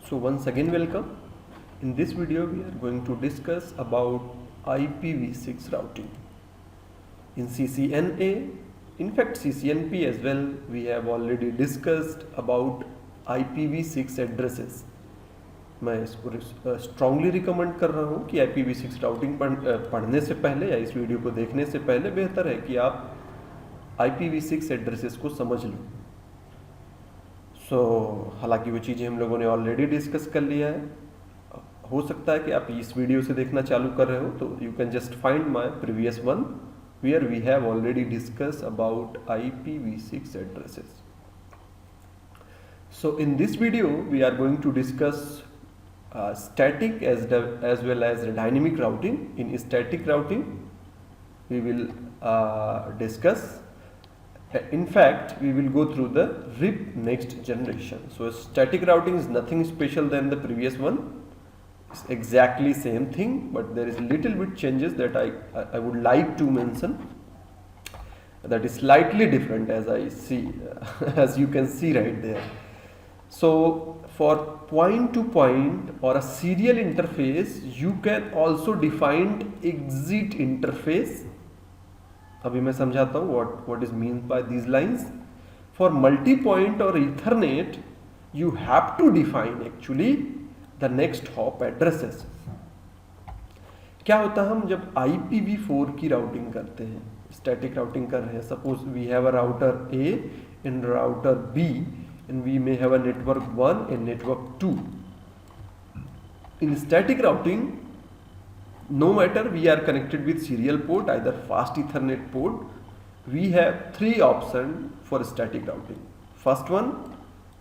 So once again welcome. In this video we are going to discuss about IPv6 routing. In CCNA, in fact CCNP as well, we have already discussed about IPv6 addresses. मैं इसको strongly recommend कर रहा हूँ कि IPv6 routing पढ़ने से पहले या इस वीडियो को देखने से पहले बेहतर है कि आप IPv6 एड्रेसेस को समझ लो। हालांकि वो चीज़ें हम लोगों ने ऑलरेडी डिस्कस कर लिया है। हो सकता है कि आप इस वीडियो से देखना चालू कर रहे हो तो you can just find my previous one where we have already discuss about IPv6 addresses. So in this video we are going to discuss static as well as dynamic routing. In static routing we will discuss, in fact we will go through the RIP next generation. So static routing is nothing special than the previous one. It's exactly same thing, but there is little bit changes that I would like to mention, that is slightly different as I see as you can see right there. So for point to point or a serial interface you can also define exit interface. अभी मैं समझाता हूँ what is meant by these lines. For multi-point or Ethernet you have to define actually the next hop addresses. क्या होता है, हम जब IPv4 की राउटिंग करते हैं, स्टैटिक राउटिंग कर रहे हैं, suppose we have a router A and router B and we may have a network 1 and network 2. In static routing, no matter we are connected with serial port, either fast Ethernet port, we have three options for static routing. First one,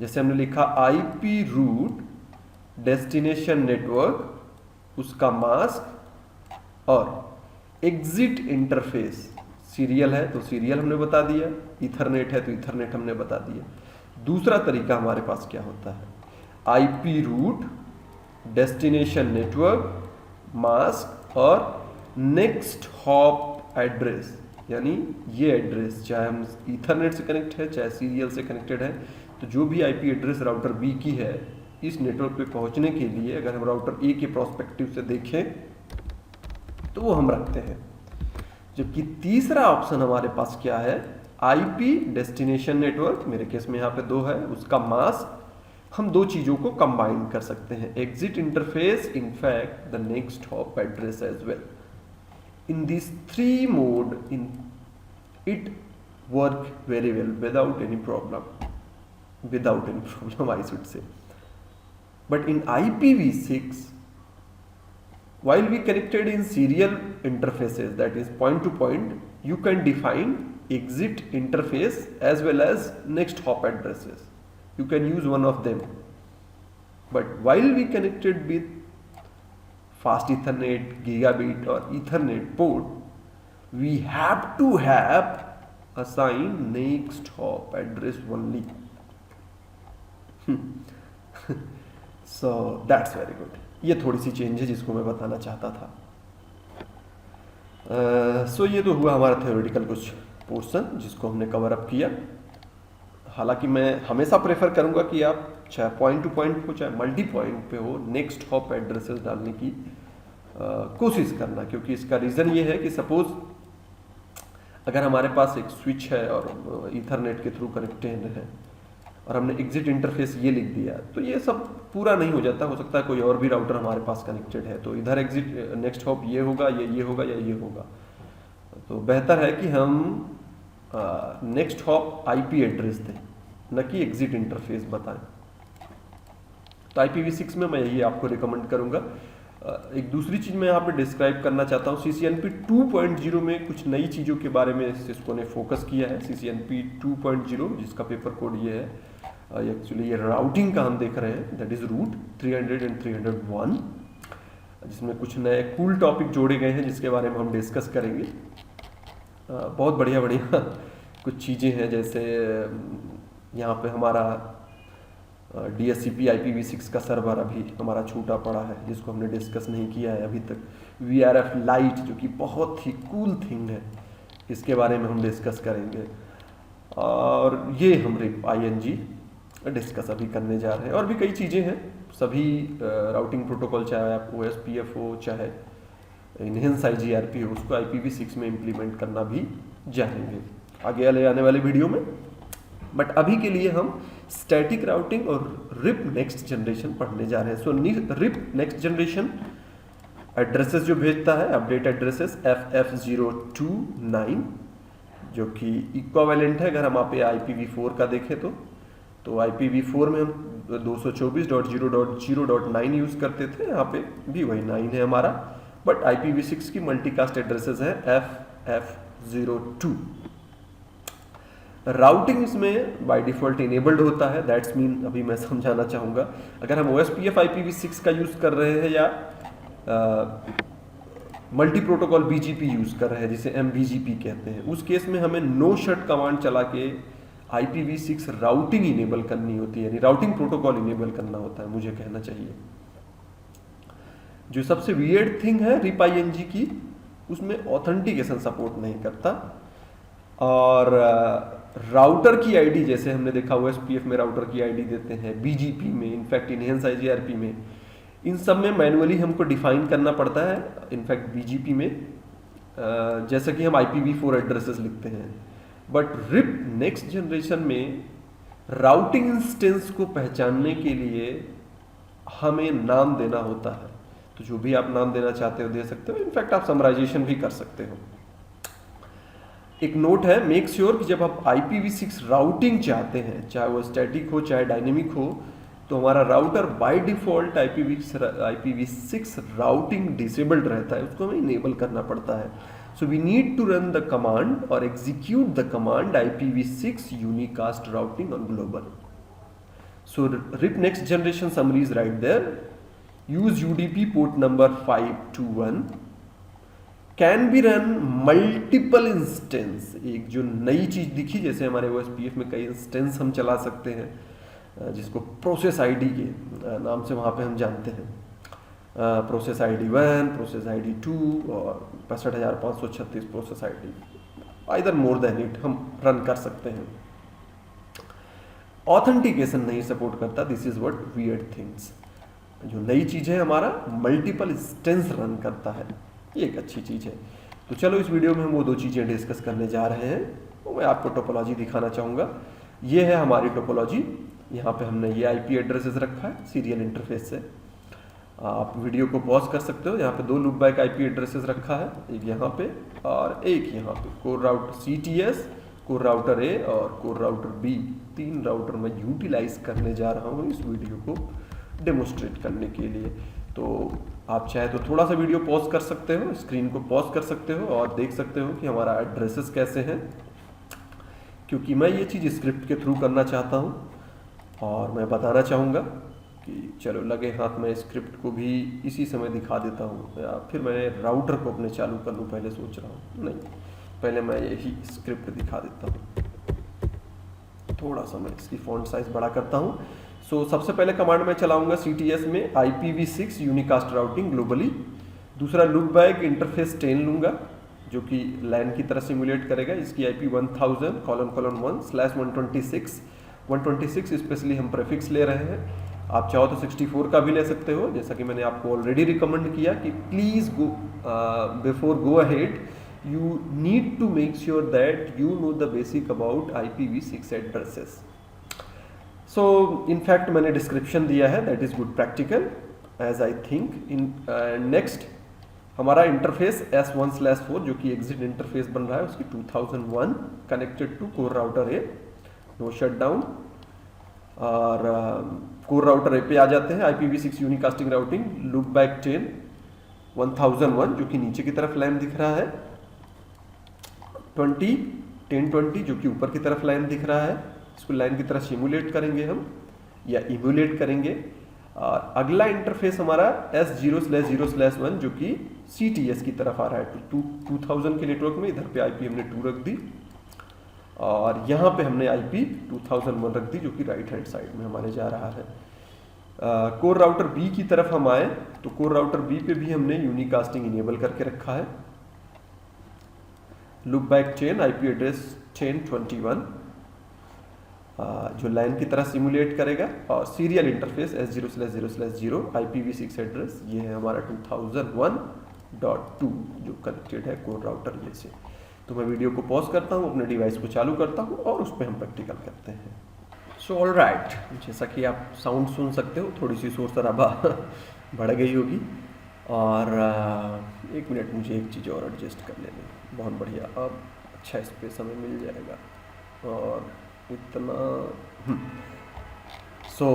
जैसे हमने लिखा IP root destination network, उसका mask, और exit interface. Serial है तो serial हमने बता दिया, इथरनेट है तो इथरनेट हमने बता दिया। दूसरा तरीका हमारे पास क्या होता है, IP route, destination network, mask और नेक्स्ट हॉप एड्रेस। यानी ये एड्रेस चाहे हम इथरनेट से कनेक्ट है चाहे सीरियल से कनेक्टेड है, तो जो भी IP एड्रेस राउटर B की है, इस नेटवर्क पे पहुंचने के लिए अगर हम राउटर A के प्रोस्पेक्टिव से देखें तो वो हम रखते हैं। जबकि तीसरा ऑप्शन हमारे पास क्या है, IP डेस्टिनेशन नेटवर्क, मेरे केस में यहाँ पे दो है, उसका मास्क, हम दो चीजों को कंबाइन कर सकते हैं, exit interface, in fact the next hop address as well. In this three mode in it work very well without any problem I should say. But in IPv6 while we connected in serial interfaces, that is point to point, you can define exit interface as well as next hop addresses. You can use one of them. But while we connected with fast Ethernet, gigabit or Ethernet port, we have to have assigned next hop address only. So that's very good. ये थोड़ी सी change है जिसको मैं बताना चाहता था। सो ये तो हुआ हमारा थ्योरेटिकल कुछ पोर्शन जिसको हमने कवर अप किया। हालांकि मैं हमेशा प्रेफर करूंगा कि आप चाहे पॉइंट टू पॉइंट हो चाहे मल्टी पॉइंट पे हो, नेक्स्ट हॉप एड्रेसेस डालने की कोशिश करना, क्योंकि इसका रीज़न ये है कि सपोज अगर हमारे पास एक स्विच है और ईथरनेट के थ्रू कनेक्टेड है और हमने एग्जिट इंटरफेस ये लिख दिया, तो ये सब पूरा नहीं हो जाता। हो सकता है कोई और भी राउटर हमारे पास कनेक्टेड है, तो इधर एग्जिट नेक्स्ट हॉप ये होगा या ये होगा या ये होगा। तो बेहतर है कि हम नेक्स्ट हॉप IP एड्रेस दें, न कि एग्जिट इंटरफेस बताएं। तो IPv6 में मैं यही आपको रिकमेंड करूंगा। एक दूसरी चीज़ मैं यहाँ पे डिस्क्राइब करना चाहता हूँ, CCNP 2.0 में कुछ नई चीज़ों के बारे में सिस्को ने फोकस किया है। CCNP 2.0 जिसका पेपर कोड ये है, एक्चुअली ये राउटिंग का हम देख रहे हैं, दैट इज़ रूट 300 एंड 301, जिसमें कुछ नए कूल टॉपिक जोड़े गए हैं जिसके बारे में हम डिस्कस करेंगे। बहुत बढ़िया कुछ चीज़ें हैं, जैसे यहाँ पे हमारा DHCP IPv6 का सर्वर अभी हमारा छूटा पड़ा है जिसको हमने डिस्कस नहीं किया है अभी तक। VRF लाइट जो कि बहुत ही कूल थिंग है, इसके बारे में हम डिस्कस करेंगे। और ये हम RIP ING डिस्कस अभी करने जा रहे हैं। और भी कई चीज़ें हैं, सभी राउटिंग प्रोटोकॉल, चाहे आप OSPF हो, चाहे इनहेंस IGRP हो, उसको IPv6 में इम्प्लीमेंट करना भी जानेंगे आगे आने वाले वीडियो में। बट अभी के लिए हम स्टैटिक राउटिंग और रिप नेक्स्ट जनरेशन पढ़ने जा रहे हैं। सो रिप नेक्स्ट जनरेशन एड्रेसेस जो भेजता है, अपडेट एड्रेसेस FF029, जो कि इक्वावेलेंट है अगर हम आप IPv4 का देखें तो IPv4 में हम 224.0.0.9 यूज करते थे, यहाँ पे भी वही 9 है हमारा। बट IPv6 की मल्टीकास्ट एड्रेसेस है FF02। राउटिंग इसमें बाय डिफॉल्ट इनेबल्ड होता है, दैट्स मीन अभी मैं समझाना चाहूँगा, अगर हम OSPF IPv6 का यूज़ कर रहे हैं या मल्टी प्रोटोकॉल BGP यूज़ कर रहे हैं जिसे MBGP कहते हैं, उस केस में हमें नो शट कमांड चला के IPv6 राउटिंग इनेबल करनी होती है, यानी राउटिंग प्रोटोकॉल इनेबल करना होता है, मुझे कहना चाहिए। जो सबसे वियर्ड थिंग है RIP-ING की, उसमें ऑथेंटिकेशन सपोर्ट नहीं करता। और राउटर की आईडी, जैसे हमने देखा OSPF में राउटर की आईडी देते हैं, BGP में, इनफैक्ट इनहेंस IGRP में, इन सब में मैनुअली हमको डिफाइन करना पड़ता है। इनफैक्ट BGP में जैसा कि हम IPv4 एड्रेसेस लिखते हैं, बट रिप नेक्स्ट जनरेशन में राउटिंग इंस्टेंस को पहचानने के लिए हमें नाम देना होता है। तो जो भी आप नाम देना चाहते हो दे सकते हो, इनफैक्ट आप समराइजेशन भी कर सकते हो। एक नोट है, मेक श्योर कि जब आप IPv6 राउटिंग चाहते हैं, चाहे वो स्टैटिक हो चाहे डायनेमिक हो, तो हमारा router by default IPv6 routing disabled रहता है, उसको हमें इनेबल करना पड़ता है। So we need to run the command और execute the command IPv6 unicast routing on global. So RIP next generation summary is right there. Use UDP port number 521. Can be run multiple instance. एक जो नई चीज दिखी, जैसे हमारे OSPF में कई इंस्टेंस हम चला सकते हैं, जिसको प्रोसेस आईडी के नाम से वहाँ पे हम जानते हैं, प्रोसेस ID 1, प्रोसेस ID 2 और 65,536 process ID, either more than it हम रन कर सकते हैं। ऑथेंटिकेशन नहीं सपोर्ट करता, this is what weird things. जो नई चीज है हमारा मल्टीपल इंस्टेंस रन करता है, ये एक अच्छी चीज़ है। तो चलो इस वीडियो में हम वो दो चीज़ें डिस्कस करने जा रहे हैं। तो मैं आपको टोपोलॉजी दिखाना चाहूँगा। ये है हमारी टोपोलॉजी। यहाँ पे हमने ये IP एड्रेसेस रखा है सीरियल इंटरफेस से। आप वीडियो को पॉज कर सकते हो। यहाँ पे 2 लूप बैक IP एड्रेसेस रखा है, एक यहाँ पे और एक यहाँ पे। Core router CTS, core router A और कोर राउटर B, 3 राउटर मैं यूटिलाइज करने जा रहा हूँ इस वीडियो को डेमोस्ट्रेट करने के लिए। तो आप चाहे तो थोड़ा सा वीडियो पॉज कर सकते हो, स्क्रीन को पॉज कर सकते हो और देख सकते हो कि हमारा एड्रेसेस कैसे हैं, क्योंकि मैं ये चीज़ स्क्रिप्ट के थ्रू करना चाहता हूँ। और मैं बताना चाहूँगा कि चलो लगे हाथ में स्क्रिप्ट को भी इसी समय दिखा देता हूँ, या फिर मैं राउटर को अपने चालू कर लूँ, पहले सोच रहा हूँ। नहीं, पहले मैं यही स्क्रिप्ट दिखा देता हूँ। थोड़ा सा मैं इसकी फॉन्ट साइज बड़ा करता हूँ। सबसे पहले कमांड मैं चलाऊंगा CTS में IPv6 यूनिकास्ट राउटिंग ग्लोबली। दूसरा लूप बैक इंटरफेस 10 लूंगा, जो कि लैन की तरह सिमुलेट करेगा। इसकी IP 1000:1/126 126 स्पेशली हम प्रेफिक्स ले रहे हैं। आप चाहो तो 64 का भी ले सकते हो, जैसा कि मैंने आपको ऑलरेडी रिकमेंड किया कि please go before go ahead you need to make sure that you know the basic about IPv6 addresses. So in fact मैंने डिस्क्रिप्शन दिया है, that is good practical as I think. In next हमारा interface S1/4 जो कि exit interface बन रहा है, उसकी 2001 connected to core router A, no shutdown. और कोर राउटर A पे आ जाते हैं। IPv6 यूनिकास्टिंग राउटिंग लूप बैक 10 1001 जो कि नीचे की तरफ लाइन दिख रहा है, 1020 जो कि ऊपर की तरफ लाइन दिख रहा है। इसको लाइन की तरह सिमुलेट करेंगे हम या इम्यूलेट करेंगे। और अगला इंटरफेस हमारा S0/0/1 जो कि CTS की तरफ आ रहा है। 2000 के नेटवर्क में इधर पे IP हमने 2 रख दी और यहाँ पे हमने IP 2001 रख दी, जो कि राइट हैंड साइड में हमारे जा रहा है। कोर राउटर B की तरफ हम आए तो कोर राउटर B पे भी हमने यूनिकास्टिंग इनेबल करके रखा है। Loop back chain IP address 1021 जो LAN की तरह सिमुलेट करेगा, और serial interface S0/0/0 IPv6 address, ये है हमारा 2001.2 जो कनेक्टेड है कोर राउटर ये से। तो मैं वीडियो को पॉज करता हूँ, अपने डिवाइस को चालू करता हूँ और उस पर हम प्रैक्टिकल करते हैं। सो ऑल राइट, जैसा कि आप साउंड सुन सकते हो, थोड़ी सी शोर शराबा बढ़ गई होगी, और 1 मिनट मुझे एक चीज़ और एडजस्ट कर लेनी। बहुत बढ़िया, अब अच्छा स्पेस हमें मिल जाएगा। और इतना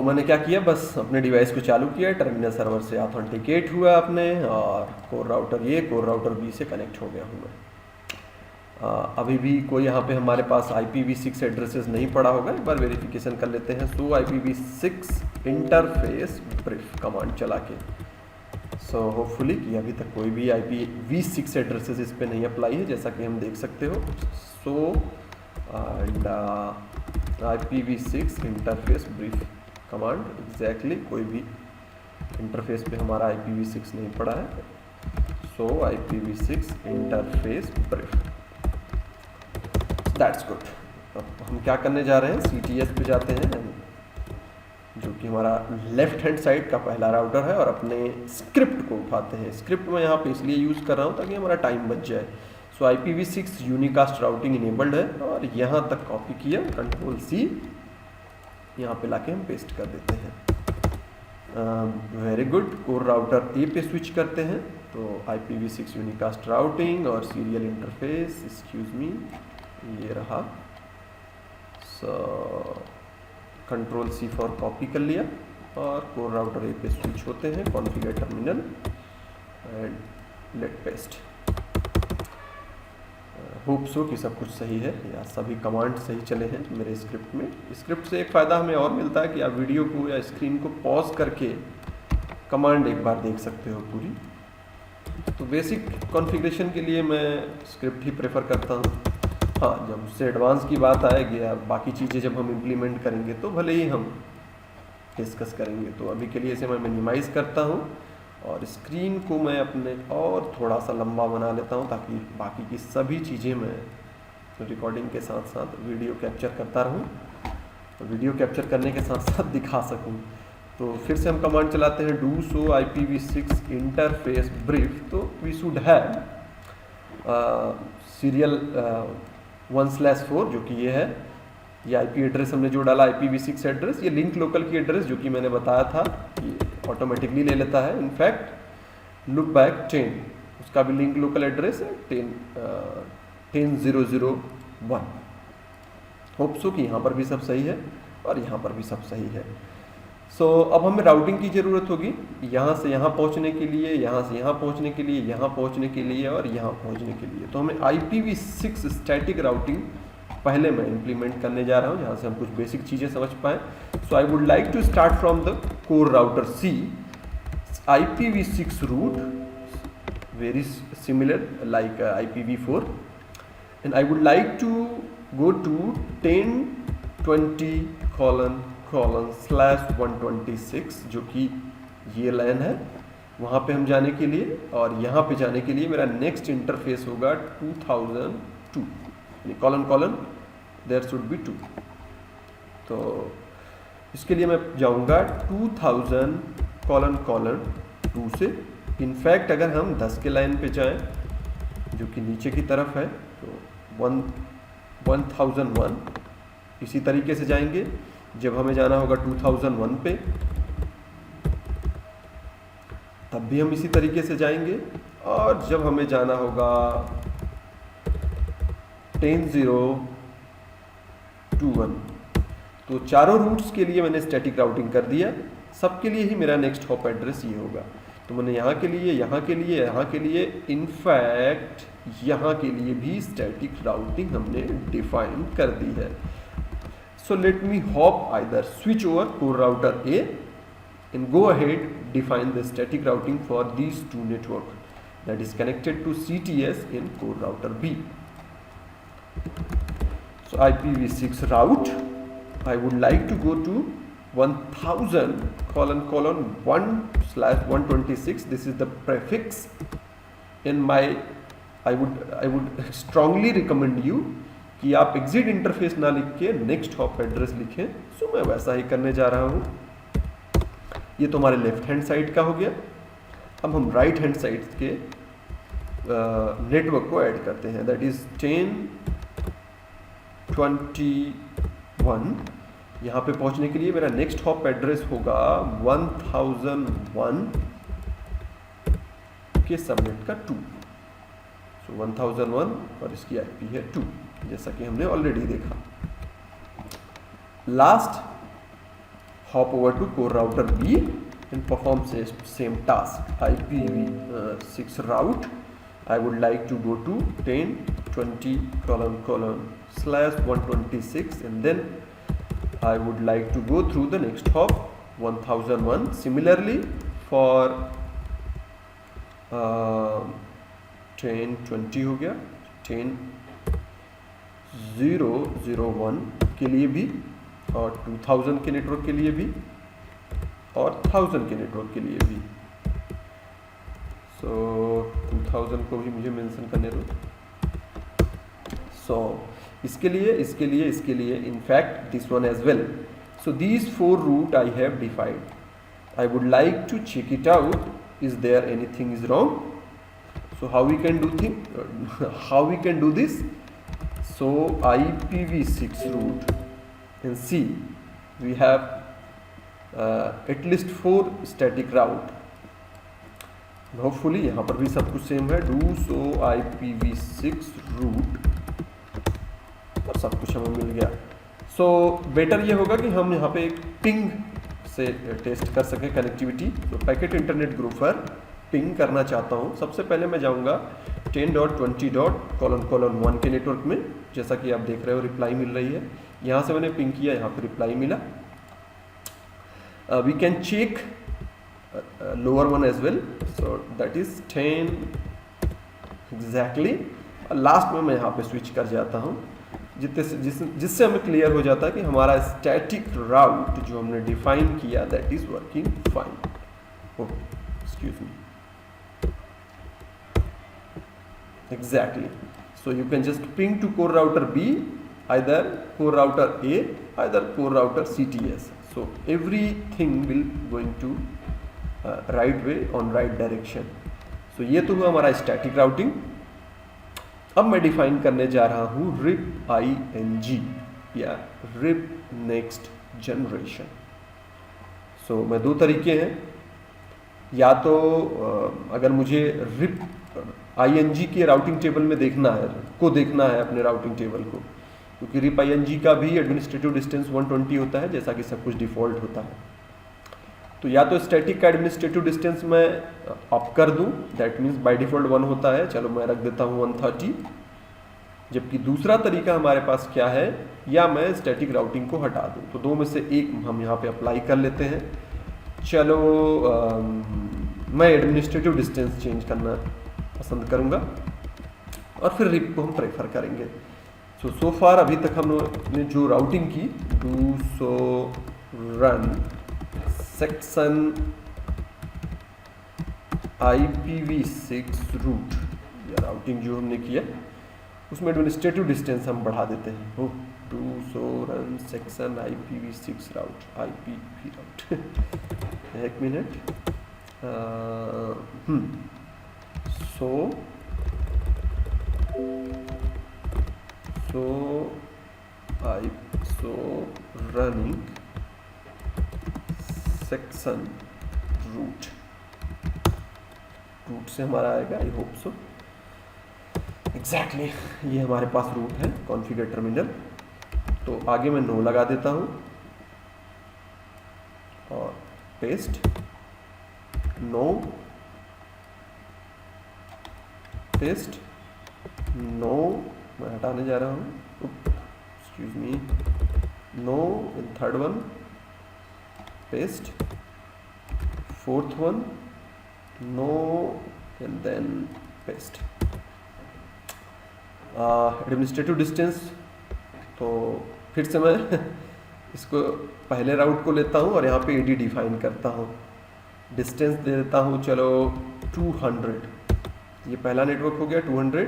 मैंने क्या किया, बस अपने डिवाइस को चालू किया, टर्मिनल सर्वर से ऑथेंटिकेट हुआ आपने, और कोर राउटर बी से कनेक्ट हो गया हूँ मैं। अभी भी कोई यहाँ पे हमारे पास IPv6 एड्रेसेस नहीं पड़ा होगा, एक बार वेरिफिकेशन कर लेते हैं। सो IPv6 इंटरफेस ब्रीफ कमांड चला के, सो होपफुली कि अभी तक कोई भी IPv6 एड्रेसेस इस पे नहीं अप्लाई है, जैसा कि हम देख सकते हो। So and IPv6 interface brief command, exactly कोई भी इंटरफेस पे हमारा IPv6 नहीं पड़ा है। सो IPv6 interface brief, that's good. अब हम क्या करने जा रहे हैं, CTS पे जाते हैं, जो कि हमारा लेफ्ट हैंड साइड का पहला राउटर है, और अपने स्क्रिप्ट को उठाते हैं। स्क्रिप्ट मैं यहाँ पे इसलिए यूज़ कर रहा हूँ ताकि हमारा टाइम बच जाए। सो IPv6 यूनिकास्ट राउटिंग इनेबल्ड है, और यहाँ तक कॉपी किया, Ctrl+C यहाँ पे लाके हम पेस्ट कर देते हैं। वेरी गुड, कोर राउटर ए पे स्विच करते हैं। तो IPv6 यूनिकास्ट राउटिंग और सीरियल इंटरफेस, एक्सक्यूज मी, ये रहा। सो Ctrl+C फॉर कॉपी कर लिया, और कोर राउटर ए पे स्विच होते हैं। Configure terminal and let paste. Hope so कि सब कुछ सही है, या सभी कमांड सही चले हैं मेरे स्क्रिप्ट में। स्क्रिप्ट से एक फ़ायदा हमें और मिलता है कि आप वीडियो को या स्क्रीन को पॉज करके कमांड एक बार देख सकते हो पूरी। तो बेसिक कॉन्फ़िगरेशन के लिए मैं स्क्रिप्ट ही प्रेफर करता हूँ। हाँ, जब उससे एडवांस की बात आएगी या बाकी चीज़ें जब हम इम्प्लीमेंट करेंगे तो भले ही हम डिस्कस करेंगे। तो अभी के लिए इसे मैं मिनिमाइज़ करता हूँ, और स्क्रीन को मैं अपने और थोड़ा सा लंबा बना लेता हूँ, ताकि बाकी की सभी चीज़ें मैं रिकॉर्डिंग के साथ साथ वीडियो कैप्चर करता रहूँ, और वीडियो कैप्चर करने के साथ साथ दिखा सकूँ। तो फिर से हम कमांड चलाते हैं, do show IPv6 interface brief. तो वी शुड हैव सीरियल 1/4, जो कि ये है, ये IP एड्रेस हमने जो डाला IPv6 एड्रेस, ये लिंक लोकल की एड्रेस जो कि मैंने बताया था कि ऑटोमेटिकली ले लेता है। इनफैक्ट लुक बैक 10, उसका भी लिंक लोकल एड्रेस है 10.0.0.1। होप सो कि यहाँ पर भी सब सही है और यहाँ पर भी सब सही है। सो अब हमें राउटिंग की ज़रूरत होगी, यहाँ से यहाँ पहुँचने के लिए, यहाँ से यहाँ पहुँचने के लिए, यहाँ पहुँचने के लिए और यहाँ पहुँचने के लिए। तो हमें IPv6 स्टैटिक राउटिंग पहले मैं इम्प्लीमेंट करने जा रहा हूँ, जहाँ से हम कुछ बेसिक चीज़ें समझ पाएँ। So I would like to start from the core router C, IPv6 root, very similar like IPv4, and I would like to go to 10.20:/126, जो कि ये LAN है, वहाँ पे हम जाने के लिए, और यहाँ पे जाने के लिए मेरा नेक्स्ट इंटरफेस होगा 2002, यानी : देयर शुड बी 2। तो इसके लिए मैं जाऊँगा 2000:2 से। इनफैक्ट अगर हम 10 के लाइन पे जाएं, जो कि नीचे की तरफ है, तो 1001 इसी तरीके से जाएंगे। जब हमें जाना होगा 2001 पे, तब भी हम इसी तरीके से जाएंगे, और जब हमें जाना होगा 10.0.21, तो चारों रूट्स के लिए मैंने स्टैटिक राउटिंग कर दिया। सबके लिए ही मेरा नेक्स्ट हॉप एड्रेस ये होगा। तो मैंने यहाँ के लिए, यहाँ के लिए, यहाँ के लिए, इनफैक्ट यहाँ के लिए भी स्टैटिक राउटिंग हमने डिफाइन कर दी है। So let me hop either switch over core router A and go ahead define the static routing for these two network that is connected to CTS in core router B. So IPv6 route, I would like to go to 1000:1/126. This is the prefix in my, I would strongly recommend you कि आप exit interface ना लिख के next hop address लिखें। सो मैं वैसा ही करने जा रहा हूँ। ये तो हमारे लेफ्ट हैंड साइड का हो गया। अब हम राइट हैंड साइड के नेटवर्क को ऐड करते हैं, दैट इज 1021। यहाँ पे पहुँचने के लिए मेरा नेक्स्ट हॉप एड्रेस होगा 1001 के सबनेट का 2। सो 1001 और इसकी आईपी है 2, जैसा कि हमने ऑलरेडी देखा। Last hop over to core router B and perform same task. IPv6 route. I would like to go to 1020:/126 and then I would like to go through the next hop 1001. Similarly for 1020 हो गया, 10.0.0.1 के लिए भी और 2000 के network के लिए भी और 1000 के नेटवर्क के लिए भी। सो 2000 को भी मुझे मेंशन करने दो। सो इसके लिए in fact this one as well. So these 4 route I have defined. I would like to check it out, is there anything is wrong. So how we can do this? So IPv6 route and see we have at least 4 static route. Hopefully यहाँ पर भी सब कुछ same है, do so IPv6 route और सब कुछ हमें मिल गया। सो बेटर ये होगा कि हम यहाँ पे एक पिंग से टेस्ट कर सकें कनेक्टिविटी। तो पैकेट इंटरनेट ग्रुप पर पिंग करना चाहता हूँ। सबसे पहले मैं जाऊँगा 10.20::1 के नेटवर्क में, जैसा कि आप देख रहे हो रिप्लाई मिल रही है। यहाँ से मैंने पिंग किया, यहाँ पे रिप्लाई मिला। We can check lower one as well, so that is 10 exactly. Last में मैं यहाँ पे स्विच कर जाता हूँ, जिससे हमें क्लियर हो जाता है कि हमारा स्टैटिक राउट जो हमने डिफाइन किया that is working fine. Excuse me, exactly. So you can just ping to core router B, either core router A, either core router CTS. So everything will going to right way on right direction. So ये तो हुआ हमारा static routing। अब मैं define करने जा रहा हूँ RIP-ING या RIP next generation। So मैं 2 तरीके हैं, या तो अगर मुझे RIP-ING के राउटिंग टेबल में देखना है अपने राउटिंग टेबल को, क्योंकि RIP-ING का भी एडमिनिस्ट्रेटिव डिस्टेंस 120 होता है, जैसा कि सब कुछ डिफ़ॉल्ट होता है। तो या तो स्टैटिक का एडमिनिस्ट्रेटिव डिस्टेंस मैं अप कर दूं, दैट मीन्स बाय डिफ़ॉल्ट 1 होता है, चलो मैं रख देता हूं 130। जबकि दूसरा तरीका हमारे पास क्या है, या मैं स्टैटिक राउटिंग को हटा दूं। तो 2 में से एक हम यहाँ पे अप्लाई कर लेते हैं। चलो मैं एडमिनिस्ट्रेटिव डिस्टेंस चेंज करना पसंद करूँगा और फिर रिप को हम प्रेफर करेंगे। सो फार अभी तक हमने जो राउटिंग की, do show run section IPv6 route, या राउटिंग जो हमने किया उसमें एडमिनिस्ट्रेटिव डिस्टेंस हम बढ़ा देते हैं। Do show run section IPv6 route, IPv राउट। एक minute. so running section root से हमारा आएगा, आई होप सो। एग्जैक्टली ये हमारे पास रूट है, कॉन्फ़िगर टर्मिनल। तो आगे मैं नो लगा देता हूँ और पेस्ट नो पेस्ट नो, मैं हटाने जा रहा हूँ, excuse me, no and third one paste, fourth one no and then paste. Administrative distance, तो फिर से मैं इसको पहले राउट को लेता हूँ और यहाँ पे AD डिफाइन करता हूँ। डिस्टेंस दे देता हूँ चलो 200, ये पहला नेटवर्क हो गया 200,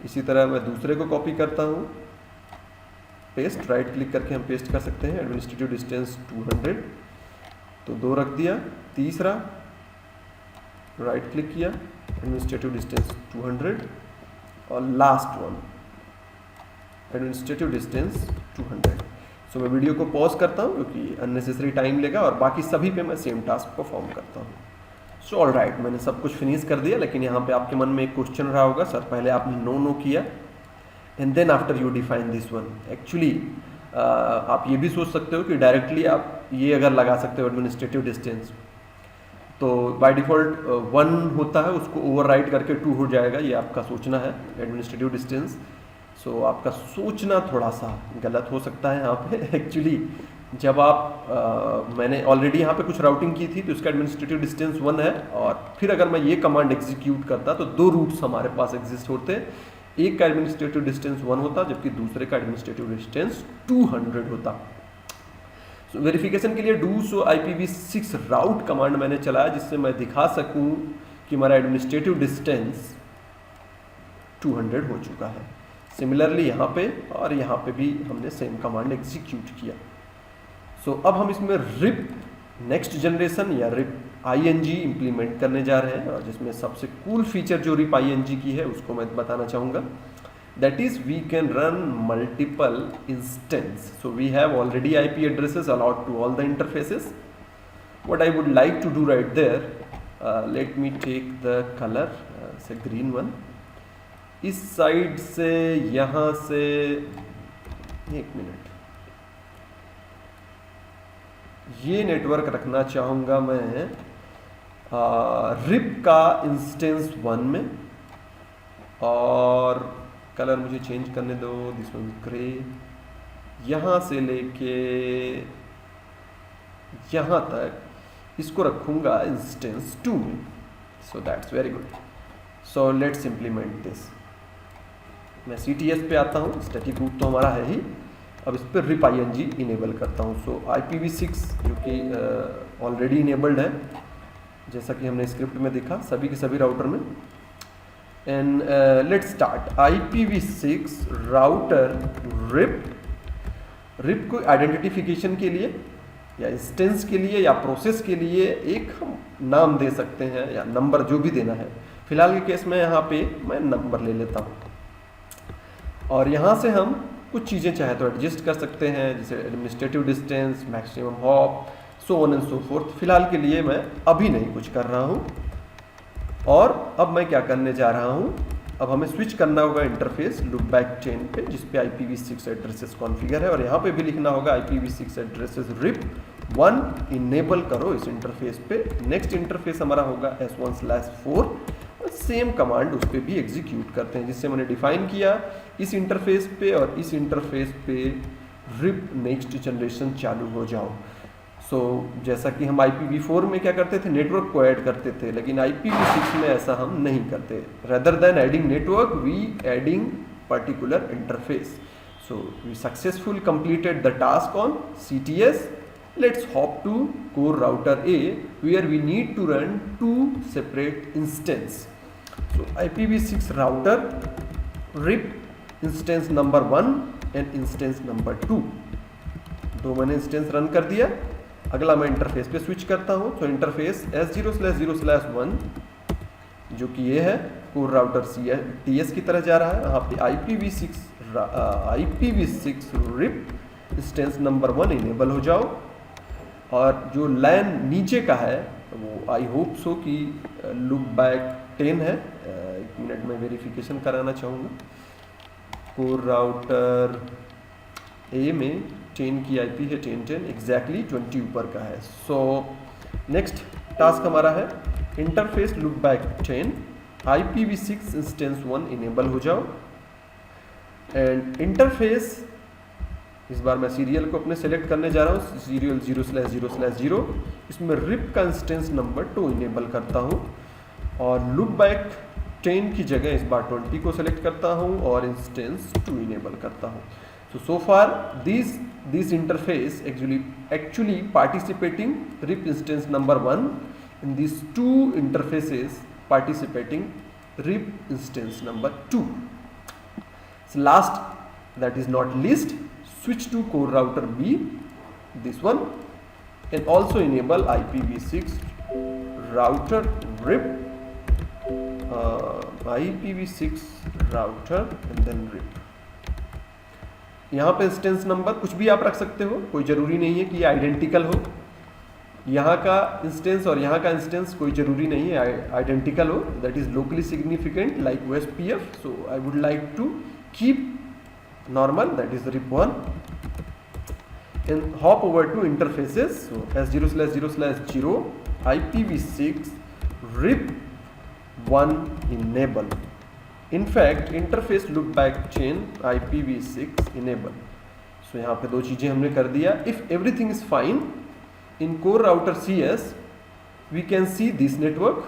इसी तरह मैं दूसरे को कॉपी करता हूँ, पेस्ट, राइट क्लिक करके हम पेस्ट कर सकते हैं। एडमिनिस्ट्रेटिव डिस्टेंस 200, तो 2 रख दिया। तीसरा राइट क्लिक किया, एडमिनिस्ट्रेटिव डिस्टेंस 200, और लास्ट वन एडमिनिस्ट्रेटिव डिस्टेंस 200। सो मैं वीडियो को पॉज करता हूँ क्योंकि अननेसेसरी टाइम लेगा, और बाकी सभी पे मैं सेम टास्क परफॉर्म करता हूँ। सो ऑल राइट, मैंने सब कुछ फिनिश कर दिया, लेकिन यहाँ पे आपके मन में एक क्वेश्चन रहा होगा, सर पहले आपने नो किया and then after you define this one. Actually आप ये भी सोच सकते हो कि डायरेक्टली आप ये अगर लगा सकते हो एडमिनिस्ट्रेटिव डिस्टेंस, तो बाय डिफ़ॉल्ट 1 होता है, उसको ओवरराइड करके 2 हो जाएगा, ये आपका सोचना है एडमिनिस्ट्रेटिव डिस्टेंस। सो आपका सोचना थोड़ा सा गलत हो सकता है यहाँ पे। एक्चुअली जब आप मैंने ऑलरेडी यहाँ पे कुछ राउटिंग की थी, तो इसका एडमिनिस्ट्रेटिव डिस्टेंस 1 है, और फिर अगर मैं ये कमांड एग्जीक्यूट करता तो 2 रूट्स हमारे पास एग्जिस्ट होते। एक का एडमिनिस्ट्रेटिव डिस्टेंस 1 होता, जबकि दूसरे का एडमिनिस्ट्रेटिव डिस्टेंस 200 होता। सो वेरिफिकेशन के लिए do show IPv6 route command मैंने चलाया, जिससे मैं दिखा सकूं कि हमारा एडमिनिस्ट्रेटिव डिस्टेंस 200 हो चुका है। सिमिलरली यहाँ पे और यहाँ पे भी हमने सेम कमांड एग्जीक्यूट किया। सो अब हम इसमें रिप नेक्स्ट जनरेशन या रिप ING इम्प्लीमेंट करने जा रहे हैं, और जिसमें सबसे कूल फीचर जो रिप ING की है उसको मैं बताना चाहूँगा। That is, we can run multiple instance. So we have already IP addresses allowed to all the interfaces. What I would like to do right there, let me take the color, say green one. इस side से यहाँ से 1 minute, ये network रखना चाहूँगा मैं rib का instance 1 में, और कलर मुझे चेंज करने दो, दिस वन ग्रे। यहाँ से लेके यहाँ तक इसको रखूँगा इंस्टेंस 2 में। So that's very good. So let's implement this. मैं CTS पे आता हूँ, स्टैटिक रूट तो हमारा है ही। अब इस पर रिप ING इनेबल करता हूँ। सो IPv6 जो कि ऑलरेडी इनेबल्ड है, जैसा कि हमने स्क्रिप्ट में देखा सभी के सभी राउटर में। And let's start. IPv6 router rip को आइडेंटिफिकेशन के लिए या इंस्टेंस के लिए या प्रोसेस के लिए एक हम नाम दे सकते हैं, या नंबर जो भी देना है। फिलहाल के केस में यहाँ पे मैं नंबर ले लेता हूँ, और यहाँ से हम कुछ चीज़ें चाहे तो एडजस्ट कर सकते हैं, जैसे administrative distance, maximum hop, so on and so fourth. फिलहाल के लिए मैं अभी नहीं कुछ कर रहा हूँ। और अब मैं क्या करने जा रहा हूँ, अब हमें स्विच करना होगा इंटरफेस लूपबैक चेन पे, जिस पे IPv6 एड्रेसेस कॉन्फ़िगर है, और यहाँ पे भी लिखना होगा IPv6 एड्रेसेस रिप 1 इनेबल करो इस इंटरफेस पे। नेक्स्ट इंटरफेस हमारा होगा S1/4, और सेम कमांड उस पर भी एग्जीक्यूट करते हैं जिससे मैंने डिफाइन किया। इस इंटरफेस पे और इस इंटरफेस पे रिप नेक्स्ट जनरेशन चालू हो जाओ। सो जैसा कि हम IPv4 में क्या करते थे, नेटवर्क को ऐड करते थे, लेकिन IPv6 में ऐसा हम नहीं करते। Rather than adding network, we adding particular interface. So we successful completed the task on CTS. Let's hop to core router A, where we need to run 2 separate instance. So IPv6 router RIP instance number 1 and instance number 2, दो मैंने instance run कर दिया। अगला मैं interface पे switch करता हूँ। तो इंटरफेस S0/0/1 जो कि ये है, कोर राउटर TS की तरह जा रहा है। यहाँ पे IPv6 RIP instance number 1 enable हो जाओ, और जो लैन नीचे का है वो आई होप सो कि लूपबैक 10 है। 1 मिनट में वेरिफिकेशन कराना चाहूँगा। कोर राउटर A में 10 की IP है 1010, एग्जैक्टली 20 ऊपर का है। सो नेक्स्ट टास्क हमारा है interface loopback 10 IPv6 instance 1 enable हो जाओ। एंड इंटरफेस इस बार मैं सीरियल को अपने सेलेक्ट करने जा रहा हूँ, सीरियल 0/0/0। इसमें रिप का इंस्टेंस नंबर 2 इनेबल करता हूँ, और लूपबैक 10 की जगह इस बार 20 को सेलेक्ट करता हूँ और इंस्टेंस 2 इनेबल करता हूँ। So far this interface actually participating RIP instance number 1 in these 2 interfaces participating RIP instance number 2. last, that is not least, switch to core router B, this one, and also enable IPv6 router RIP, IPv6 router and then RIP. यहाँ पे instance number कुछ भी आप रख सकते हो, कोई ज़रूरी नहीं है कि ये आइडेंटिकल हो। यहाँ का इंस्टेंस और यहाँ का इंस्टेंस कोई ज़रूरी नहीं है आइडेंटिकल हो, that is locally significant like OSPF, so I would like to keep normal, that is RIP1, and hop over to interfaces. So S0/0/0 IPv6 RIP1 enable. In fact, interface loopback chain IPv6 enable. So यहाँ पे दो चीज़ें हमने कर दिया. If everything is fine in core router CS, we can see this network,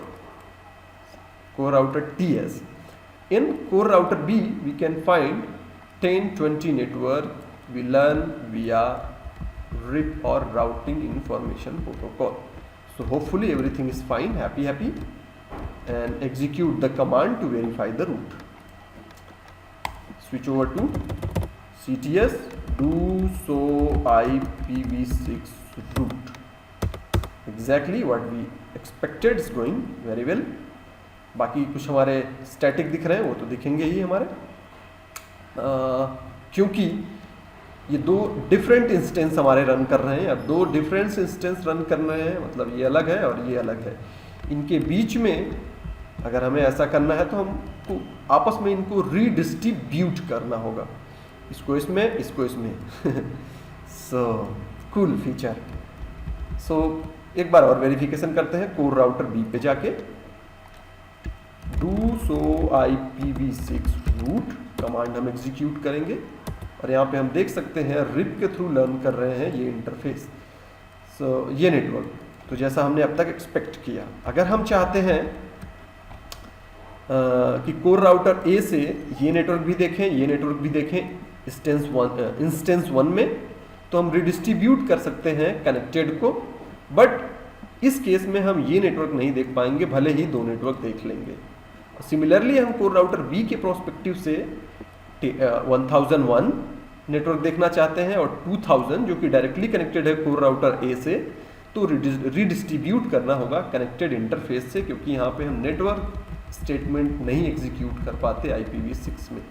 core router TS. In core router B, we can find 1020 network we learn via RIP or routing information protocol. So hopefully everything is fine, happy, and execute the command to verify the route. Switch over to CTS, do so IPv6 route. Exactly what we expected is going very well. बाकी कुछ हमारे static दिख रहे हैं, वो तो दिखेंगे ही हमारे, क्योंकि ये दो डिफरेंट इंस्टेंस हमारे रन कर रहे हैं। अब दो डिफरेंट इंस्टेंस रन कर रहे हैं, मतलब ये अलग है और ये अलग है। इनके बीच में अगर हमें ऐसा करना है तो हमको आपस में इनको रीडिस्ट्रीब्यूट करना होगा, इसको इसमें, इसको इसमें। So cool feature. सो एक बार और वेरिफिकेशन करते हैं कोर राउटर बी पे जाके, do show IPv6 route command हम एग्जीक्यूट करेंगे और यहाँ पे हम देख सकते हैं रिप के थ्रू लर्न कर रहे हैं ये इंटरफेस, सो ये नेटवर्क, तो जैसा हमने अब तक एक्सपेक्ट किया। अगर हम चाहते हैं कि कोर राउटर ए से ये नेटवर्क भी देखें, ये नेटवर्क भी देखें इंस्टेंस वन में, तो हम रिडिस्ट्रीब्यूट कर सकते हैं कनेक्टेड को, बट इस केस में हम ये नेटवर्क नहीं देख पाएंगे, भले ही दो नेटवर्क देख लेंगे। सिमिलरली हम कोर राउटर बी के प्रोस्पेक्टिव से 1001 नेटवर्क देखना चाहते हैं और 2000 जो कि डायरेक्टली कनेक्टेड है कोर राउटर ए से, तो रिडिस्ट्रीब्यूट करना होगा कनेक्टेड इंटरफेस से, क्योंकि यहाँ पे हम नेटवर्क स्टेटमेंट नहीं एग्जीक्यूट कर पाते IPv6 में,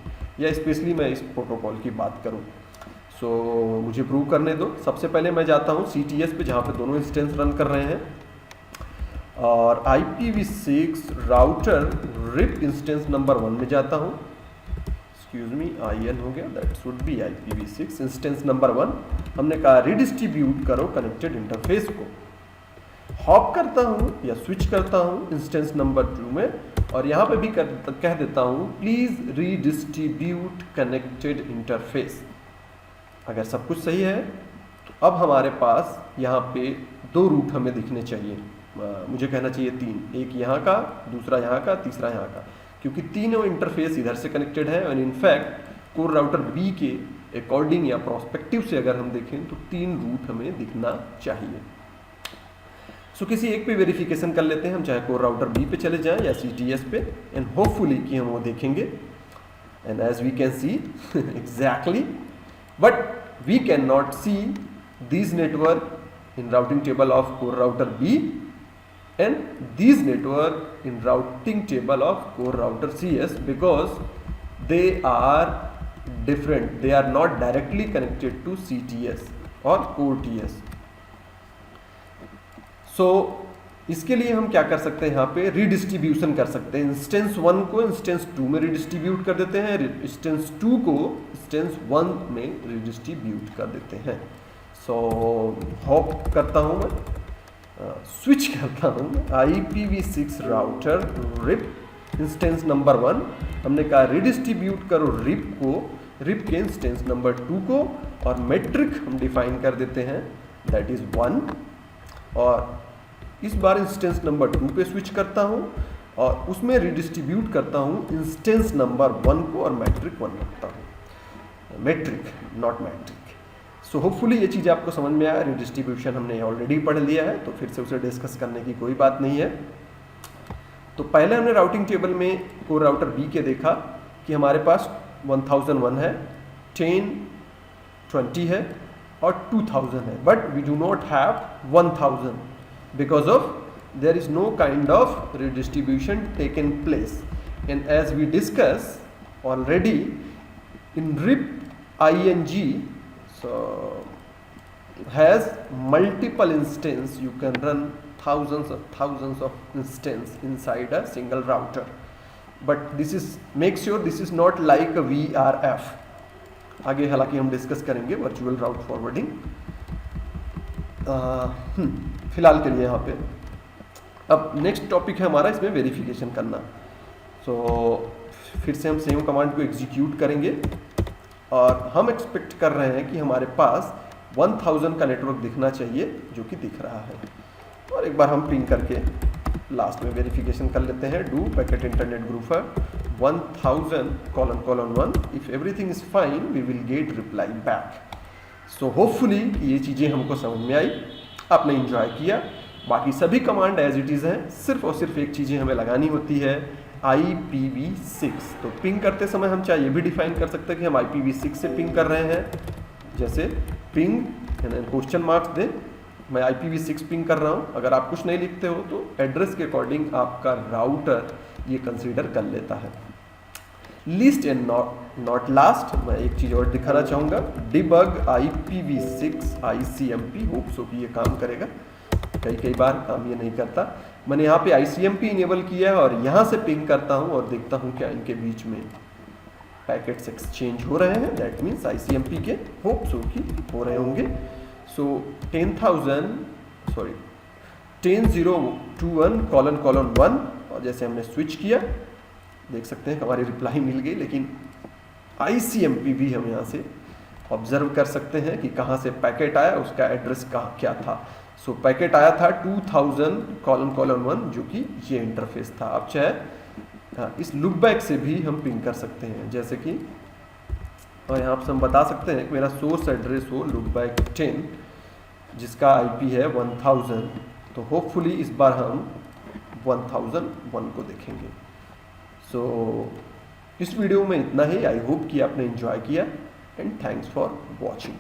या स्पेशली मैं इस प्रोटोकॉल की बात करूँ। सो मुझे प्रूव करने दो। सबसे पहले मैं जाता हूँ CTS पे जहाँ पे दोनों इंस्टेंस रन कर रहे हैं, और IPv6 router rib instance number 1 में जाता हूँ, एक्सक्यूज मी IN हो गया, that should be IPv6 instance number 1। हमने कहा रिडिस्ट्रीब्यूट करो कनेक्टेड इंटरफेस को, हॉप करता हूँ या स्विच करता हूँ इंस्टेंस नंबर 2 में, और यहाँ पे भी कह देता हूँ प्लीज रीडिस्ट्रीब्यूट कनेक्टेड इंटरफेस। अगर सब कुछ सही है तो अब हमारे पास यहाँ पे दो रूट हमें दिखने चाहिए, मुझे कहना चाहिए तीन, एक यहाँ का, दूसरा यहाँ का, तीसरा यहाँ का, क्योंकि तीनों इंटरफेस इधर से कनेक्टेड है। और इनफैक्ट कोर राउटर बी के अकॉर्डिंग या प्रोस्पेक्टिव से अगर हम देखें तो तीन रूट हमें दिखना चाहिए। सो किसी एक पे वेरिफिकेशन कर लेते हैं, हम चाहे कोर राउटर बी पे चले जाएं या CTS पे, एंड होपफुली कि हम वो देखेंगे। And as we can see exactly, but we can not see this network in routing table of core router B and these network in routing table of core router CS, because they are different, they are not directly connected to CTS or core TS. So इसके लिए हम क्या कर सकते हैं, यहाँ पे redistribution कर सकते हैं। इंस्टेंस 1 को इंस्टेंस 2 में रिडिस्ट्रीब्यूट कर देते हैं, इंस्टेंस 2 को इंस्टेंस 1 में रिडिस्ट्रीब्यूट कर देते हैं। सो हॉप करता हूँ मैं, स्विच करता हूँ IPv6 router rib instance number 1, हमने कहा रिडिस्ट्रीब्यूट करो रिप को, रिप के इंस्टेंस नंबर 2 को, और मेट्रिक हम डिफाइन कर देते हैं दैट इज 1, और इस बार इंस्टेंस नंबर 2 पे स्विच करता हूँ और उसमें रिडिस्ट्रीब्यूट करता हूँ इंस्टेंस नंबर 1 को और मैट्रिक 1 रखता हूँ, metric not metric. So hopefully ये चीज़ आपको समझ में आया। रिडिस्ट्रीब्यूशन हमने ऑलरेडी पढ़ लिया है, तो फिर से उसे डिस्कस करने की कोई बात नहीं है। तो पहले हमने राउटिंग टेबल में कोर राउटर बी के देखा कि हमारे पास 1001 है, 1020 है और 2000 है, but we do not have 1000 because of there is no kind of redistribution taken place. And as we discussed already in RIP ing, so has multiple instance, you can run thousands of instance inside a single router, but this is, make sure this is not like a VRF. आगे हालांकि हम discuss करेंगे virtual राउट forwarding, फिलहाल के लिए यहाँ पे। अब नेक्स्ट टॉपिक है हमारा इसमें वेरिफिकेशन करना। सो फिर से हम सेम कमांड को एग्जीक्यूट करेंगे और हम एक्सपेक्ट कर रहे हैं कि हमारे पास 1000 का नेटवर्क दिखना चाहिए, जो कि दिख रहा है। और एक बार हम पिंग करके लास्ट में वेरिफिकेशन कर लेते हैं। Do packet internet groper 1000::1, if everything is fine we will get reply back. So hopefully ये चीज़ें हमको समझ में आई, आपने इंजॉय किया। बाकी सभी कमांड एज इट इज़ हैं, सिर्फ और सिर्फ एक चीज़ें हमें लगानी होती है, IPv6। तो पिंग करते समय हम चाहे ये भी डिफाइन कर सकते हैं कि हम IPv6 से पिंग कर रहे हैं, जैसे पिंग क्वेश्चन मार्क्स दें, मैं IPv6 पिंग कर रहा हूँ। अगर आप कुछ नहीं लिखते हो तो एड्रेस के अकॉर्डिंग आपका राउटर ये कंसीडर कर लेता है। लीस्ट एंड नॉट लास्ट, मैं एक चीज़ और दिखाना चाहूँगा, debug IPv6 ICMP, hope so कि ये काम करेगा। कई बार काम ये नहीं करता। मैंने यहाँ पे ICMP इनेबल किया है और यहाँ से पिंग करता हूँ और देखता हूँ क्या इनके बीच में पैकेट्स एक्सचेंज हो रहे हैं। दैट मीन्स ICMP के होप सो कि हो रहे होंगे। सो 10,021::1 और जैसे हमने स्विच किया देख सकते हैं हमारी रिप्लाई मिल गई, लेकिन ICMP भी हम यहाँ से ऑब्जर्व कर सकते हैं कि कहाँ से पैकेट आया, उसका एड्रेस कहाँ क्या था। सो पैकेट आया था 2000::1, जो कि ये इंटरफेस था। अब चाहे इस लुकबैक से भी हम पिंग कर सकते हैं, जैसे कि और यहाँ पर हम बता सकते हैं कि मेरा सोर्स एड्रेस हो लुकबैक 10 जिसका IP है 1000। तो होपफुली इस बार हम 1001 को देखेंगे। सो इस वीडियो में इतना ही। आई होप कि आपने एंजॉय किया एंड थैंक्स फॉर वॉचिंग।